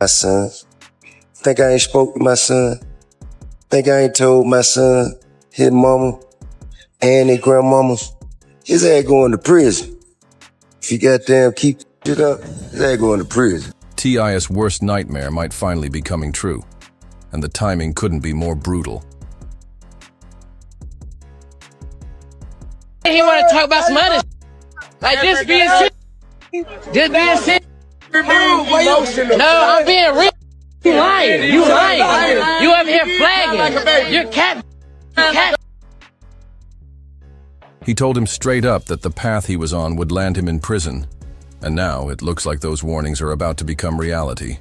My son. Think I ain't spoke to my son. Think I ain't told my son, his mama, and his grandmama, his ass going to prison. If he goddamn keep it up, his ass going to prison. T.I.'s worst nightmare might finally be coming true, and the timing couldn't be more brutal. He want to talk about some other like this being shit. This being shit. No, I'm being real. You lying. You lying. You up here flagging. You're cat. He told him straight up that the path he was on would land him in prison, and now it looks like those warnings are about to become reality.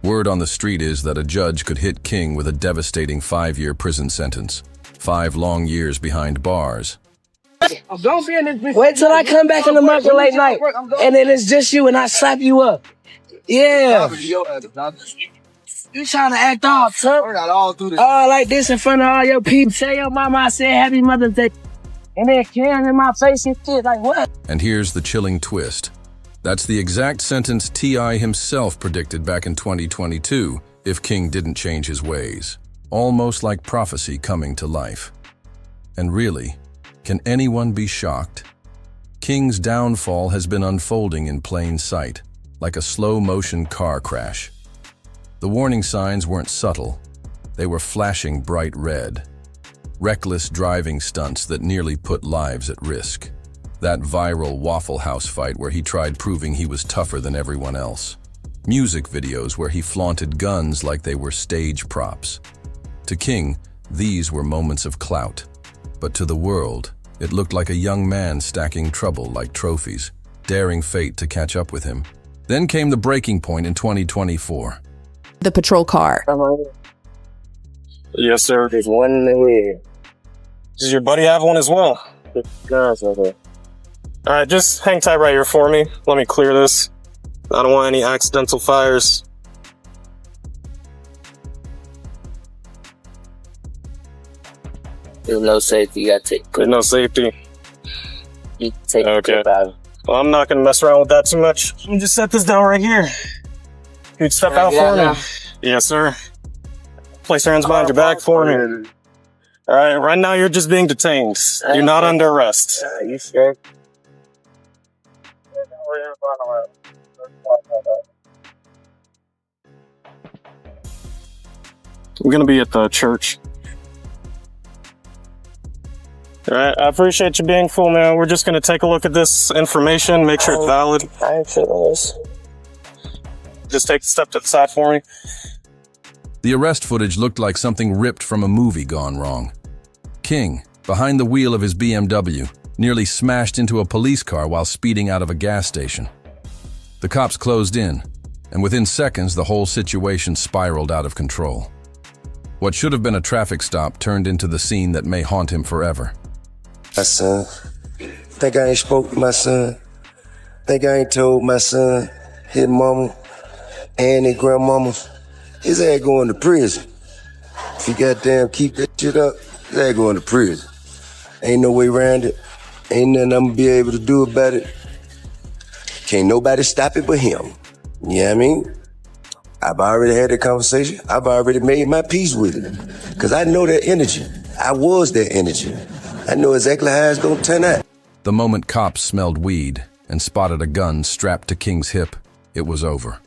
Word on the street is that a judge could hit King with a devastating 5-year prison sentence, 5 long years behind bars. Wait till I come back in the market late night, and then it's just you and I slap you up. Yeah. You trying to act off, son? All like this in front of all your people. Tell your mama I said Happy Mother's Day. And then Karen in my face and shit, like what? And here's the chilling twist. That's the exact sentence T.I. himself predicted back in 2022 if King didn't change his ways. Almost like prophecy coming to life. And really, can anyone be shocked? King's downfall has been unfolding in plain sight, like a slow-motion car crash. The warning signs weren't subtle. They were flashing bright red. Reckless driving stunts that nearly put lives at risk. That viral Waffle House fight where he tried proving he was tougher than everyone else. Music videos where he flaunted guns like they were stage props. To King, these were moments of clout. But to the world, it looked like a young man stacking trouble like trophies, daring fate to catch up with him. Then came the breaking point in 2024. The patrol car. Yes, sir. There's one in the way. Does your buddy have one as well? Alright, just hang tight right here for me. Let me clear this. I don't want any accidental fires. There's no safety, you gotta take. There's no safety. You take okay. Out. Well, I'm not gonna mess around with that too much. Let me just set this down right here. You'd step out for me? Now. Yes, sir. Place your hands behind your back for me. Alright, right now you're just being detained. You're not under arrest. You sure? We're gonna be at the church. Alright, I appreciate you being full, man. We're just gonna take a look at this information, make sure it's valid. I sure is. Just take a step to the side for me. The arrest footage looked like something ripped from a movie gone wrong. King, behind the wheel of his BMW, nearly smashed into a police car while speeding out of a gas station. The cops closed in, and within seconds the whole situation spiraled out of control. What should have been a traffic stop turned into the scene that may haunt him forever. My son. Think I ain't spoke to my son. Think I ain't told my son, his mama, and his grandmama, his ass going to prison. If he goddamn keep that shit up, his ass going to prison. Ain't no way around it. Ain't nothing I'm gonna be able to do about it. Can't nobody stop it but him. You know what I mean? I've already had that conversation. I've already made my peace with it. Because I know that energy. I was that energy. I know exactly how it's gonna turn out. The moment cops smelled weed and spotted a gun strapped to King's hip, it was over.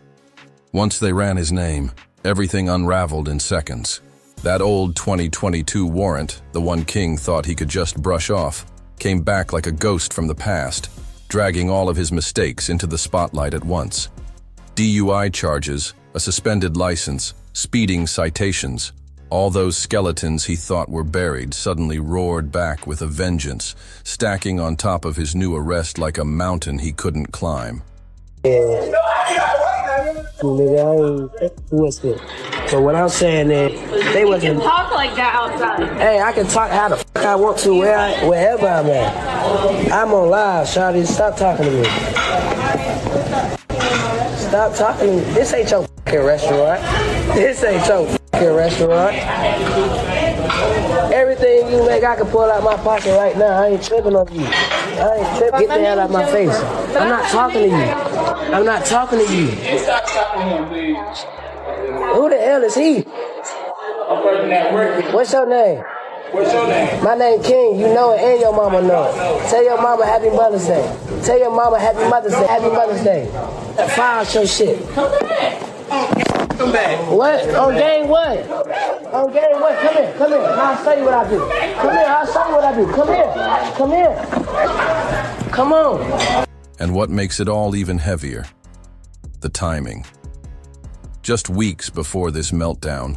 Once they ran his name, everything unraveled in seconds. That old 2022 warrant, the one King thought he could just brush off, came back like a ghost from the past, dragging all of his mistakes into the spotlight at once. DUI charges, a suspended license, speeding citations, all those skeletons he thought were buried suddenly roared back with a vengeance, stacking on top of his new arrest like a mountain he couldn't climb. So what I'm saying is, they wasn't. You can talk like that outside. Hey, I can talk how the fuck I want to wherever I'm at. I'm on live, shawty. Stop talking to me. Stop talking to me. This ain't your fucking restaurant. This ain't your fucking restaurant. Everything you make, I can pull out my pocket right now. I ain't tripping on you. I ain't tripping. Get the hell out of my face. I'm not talking to you. I'm not talking to you. Stop talking to him, please. Who the hell is he? I'm working at work. What's your name? What's your name? My name King. You know it and your mama know it. Tell your mama Happy Mother's Day. Tell your mama Happy Mother's Day. Happy Mother's Day. File your shit. Come back. What? On game what? On game what? Come here. Come here. I'll show you what I do. Come here. I'll show you what I do. Come here. Come here. Come on. And what makes it all even heavier? The timing. Just weeks before this meltdown,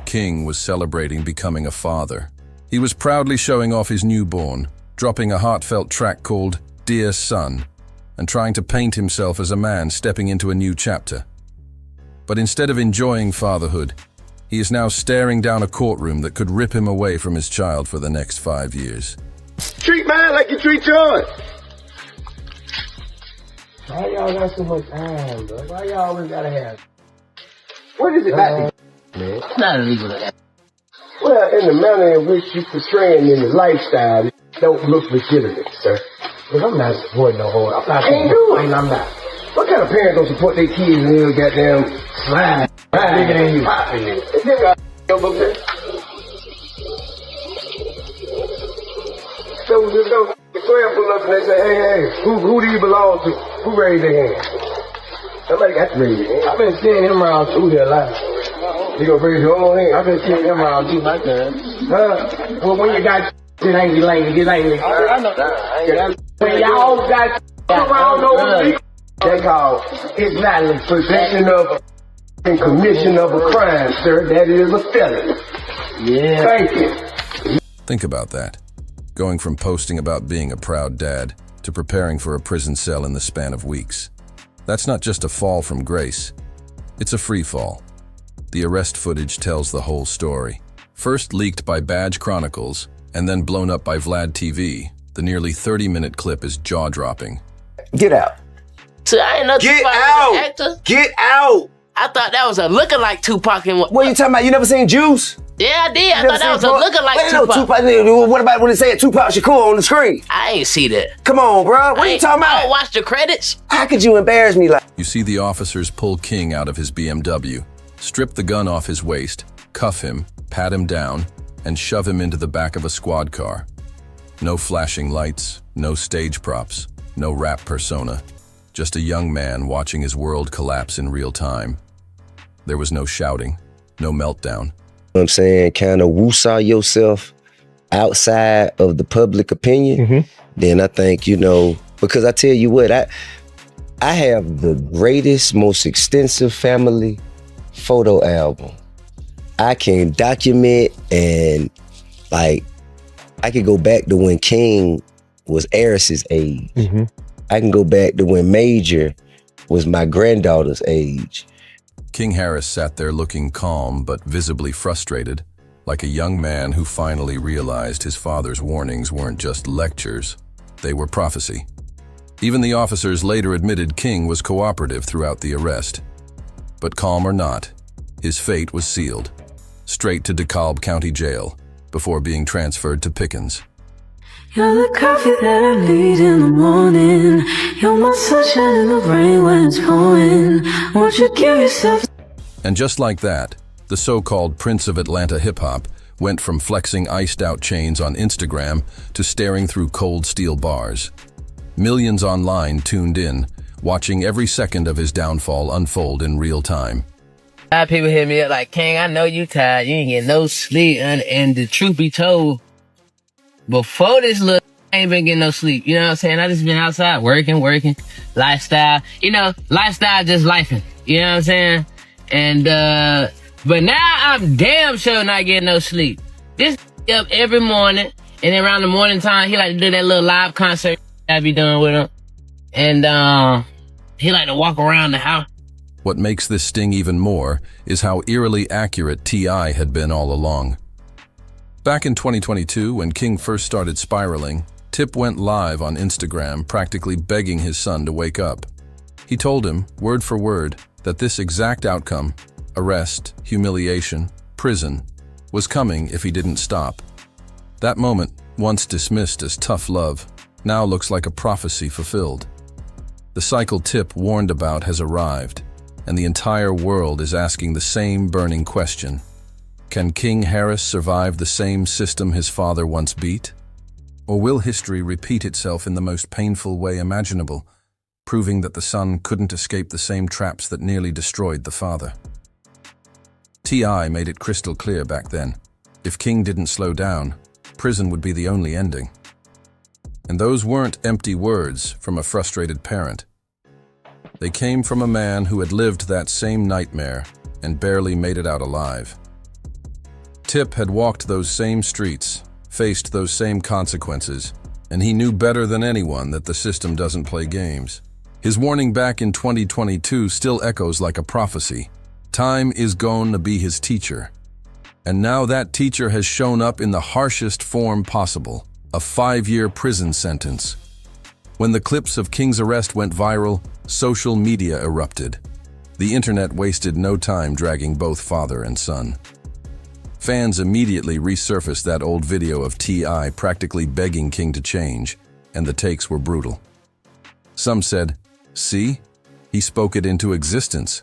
King was celebrating becoming a father. He was proudly showing off his newborn, dropping a heartfelt track called Dear Son, and trying to paint himself as a man stepping into a new chapter. But instead of enjoying fatherhood, he is now staring down a courtroom that could rip him away from his child for the next 5 years. Treat mine like you treat yours. Why y'all got so much time, bro? Why y'all always gotta have? What is it about this, man? It's not illegal to have. Well, in the manner in which you're portraying in the lifestyle, it don't look legitimate, sir. Because I'm not supporting no whole. I'm not Ain't supporting. doing. I'm not. What kind of parents don't support their kids and they'll goddamn slide bigger than you? Popping it. Is this a over there? So just go the square pull up and they say, hey, who do you belong to? Who raised their hand? Somebody got to raise their hand. I've been seeing him around too here, like. You gonna raise your own hand? I've been seeing him around too, like that. Well, when you got get angry, get angry. I know that. When y'all got around those they call it's not the possession of and commission of a crime, sir. That is a felony. Yeah. Thank you. Think about that. Going from posting about being a proud dad to preparing for a prison cell in the span of weeks. That's not just a fall from grace. It's a free fall. The arrest footage tells the whole story. First leaked by Badge Chronicles and then blown up by Vlad TV, the nearly 30-minute clip is jaw-dropping. Get out. So I ain't know Get Tupac out. was an actor. Get out. I thought that was a lookalike Tupac. And What are you talking about? You never seen Juice? yeah, I did. I thought that was a lookalike Tupac. What about when they say Tupac Shakur on the screen? I ain't see that. Come on, bro. What are you talking I don't about? watch the credits. How could you embarrass me like? You see the officers pull King out of his BMW, strip the gun off his waist, cuff him, pat him down, and shove him into the back of a squad car. No flashing lights, no stage props, no rap persona. Just a young man watching his world collapse in real time. There was no shouting, no meltdown. You know what I'm saying? Kind of woo-saw yourself outside of the public opinion. Then I think, you know, because I tell you what, I have the greatest, most extensive family photo album. I can document and like, I could go back to when King was Eris's age. I can go back to when Major was my granddaughter's age. King Harris sat there looking calm but visibly frustrated, like a young man who finally realized his father's warnings weren't just lectures, they were prophecy. Even the officers later admitted King was cooperative throughout the arrest. But calm or not, his fate was sealed, straight to DeKalb County Jail, before being transferred to Pickens. You're the coffee that I need in the morning. You're my sunshine in the rain when it's pouring. Won't you give yourself... And just like that, the so-called Prince of Atlanta hip-hop went from flexing iced-out chains on Instagram to staring through cold steel bars. Millions online tuned in, watching every second of his downfall unfold in real time. A lot of people hit me up like, King, I know you tired. You ain't getting no sleep. And the truth be told, before this look, I ain't been getting no sleep. You know what I'm saying? I just been outside working, lifestyle. You know, lifestyle just lifing. You know what I'm saying? And, but now I'm damn sure not getting no sleep. This up every morning, and then around the morning time, he like to do that little live concert I be doing with him. And, he like to walk around the house. What makes this sting even more is how eerily accurate T.I. had been all along. Back in 2022, when King first started spiraling, Tip went live on Instagram practically begging his son to wake up. He told him, word for word, that this exact outcome, arrest, humiliation, prison, was coming if he didn't stop. That moment, once dismissed as tough love, now looks like a prophecy fulfilled. The cycle Tip warned about has arrived, and the entire world is asking the same burning question. Can King Harris survive the same system his father once beat? Or will history repeat itself in the most painful way imaginable, proving that the son couldn't escape the same traps that nearly destroyed the father? T.I. made it crystal clear back then. If King didn't slow down, prison would be the only ending. And those weren't empty words from a frustrated parent. They came from a man who had lived that same nightmare and barely made it out alive. Tip had walked those same streets, faced those same consequences, and he knew better than anyone that the system doesn't play games. His warning back in 2022 still echoes like a prophecy. Time is going to be his teacher. And now that teacher has shown up in the harshest form possible, a 5-year prison sentence. When the clips of King's arrest went viral, social media erupted. The internet wasted no time dragging both father and son. Fans immediately resurfaced that old video of T.I. practically begging King to change, and the takes were brutal. Some said, "See? He spoke it into existence."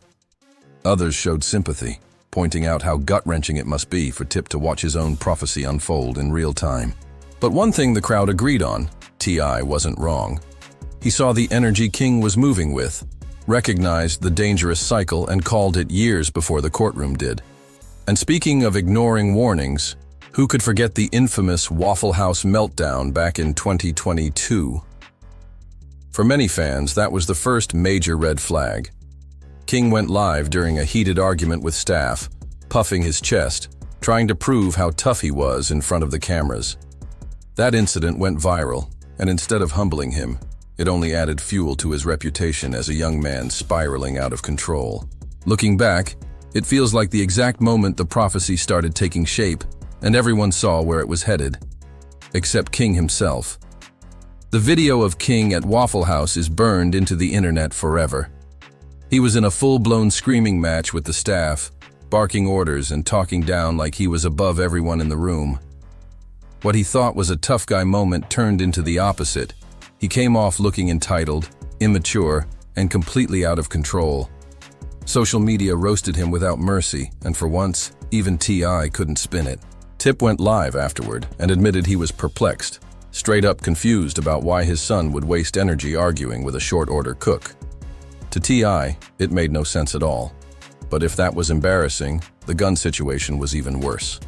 Others showed sympathy, pointing out how gut-wrenching it must be for Tip to watch his own prophecy unfold in real time. But one thing the crowd agreed on: T.I. wasn't wrong. He saw the energy King was moving with, recognized the dangerous cycle, and called it years before the courtroom did. And speaking of ignoring warnings, who could forget the infamous Waffle House meltdown back in 2022? For many fans, that was the first major red flag. King went live during a heated argument with staff, puffing his chest, trying to prove how tough he was in front of the cameras. That incident went viral, and instead of humbling him, it only added fuel to his reputation as a young man spiraling out of control. Looking back, it feels like the exact moment the prophecy started taking shape, and everyone saw where it was headed. Except King himself. The video of King at Waffle House is burned into the internet forever. He was in a full-blown screaming match with the staff, barking orders and talking down like he was above everyone in the room. What he thought was a tough guy moment turned into the opposite. He came off looking entitled, immature, and completely out of control. Social media roasted him without mercy, and for once, even T.I. couldn't spin it. Tip went live afterward and admitted he was perplexed, straight up confused about why his son would waste energy arguing with a short-order cook. To T.I., it made no sense at all. But if that was embarrassing, the gun situation was even worse.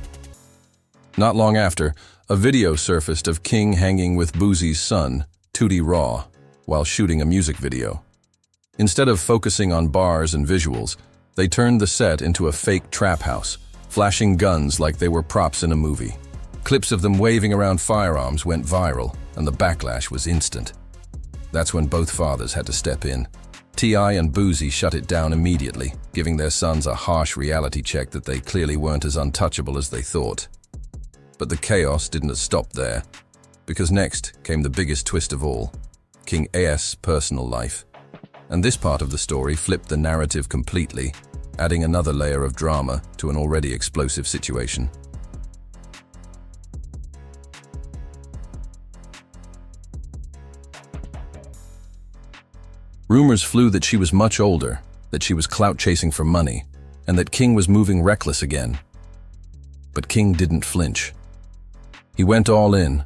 Not long after, a video surfaced of King hanging with Boozie's son, Tootie Raw, while shooting a music video. Instead of focusing on bars and visuals, they turned the set into a fake trap house, flashing guns like they were props in a movie. Clips of them waving around firearms went viral, and the backlash was instant. That's when both fathers had to step in. T.I. and Boozy shut it down immediately, giving their sons a harsh reality check that they clearly weren't as untouchable as they thought. But the chaos didn't stop there, because next came the biggest twist of all, King A.S.'s personal life. And this part of the story flipped the narrative completely, adding another layer of drama to an already explosive situation. Rumors flew that she was much older, that she was clout-chasing for money, and that King was moving reckless again. But King didn't flinch. He went all in,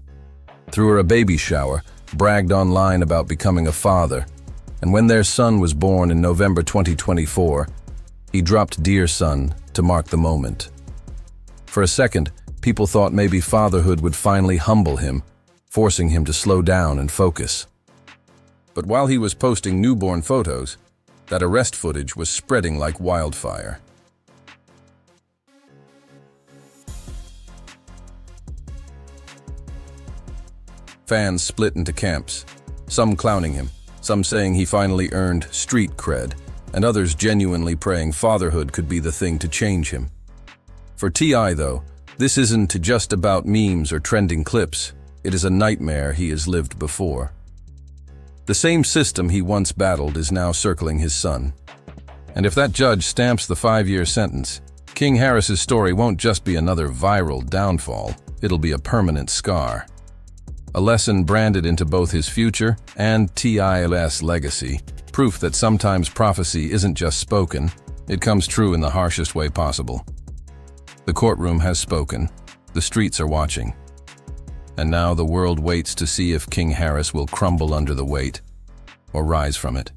threw her a baby shower, bragged online about becoming a father, and when their son was born in November 2024, he dropped Dear Son to mark the moment. For a second, people thought maybe fatherhood would finally humble him, forcing him to slow down and focus. But while he was posting newborn photos, that arrest footage was spreading like wildfire. Fans split into camps, some clowning him, some saying he finally earned street cred, and others genuinely praying fatherhood could be the thing to change him. For T.I., though, this isn't just about memes or trending clips. It is a nightmare he has lived before. The same system he once battled is now circling his son. And if that judge stamps the 5-year sentence, King Harris's story won't just be another viral downfall, it'll be a permanent scar. A lesson branded into both his future and TIL's legacy, proof that sometimes prophecy isn't just spoken, it comes true in the harshest way possible. The courtroom has spoken, the streets are watching. And now the world waits to see if King Harris will crumble under the weight or rise from it.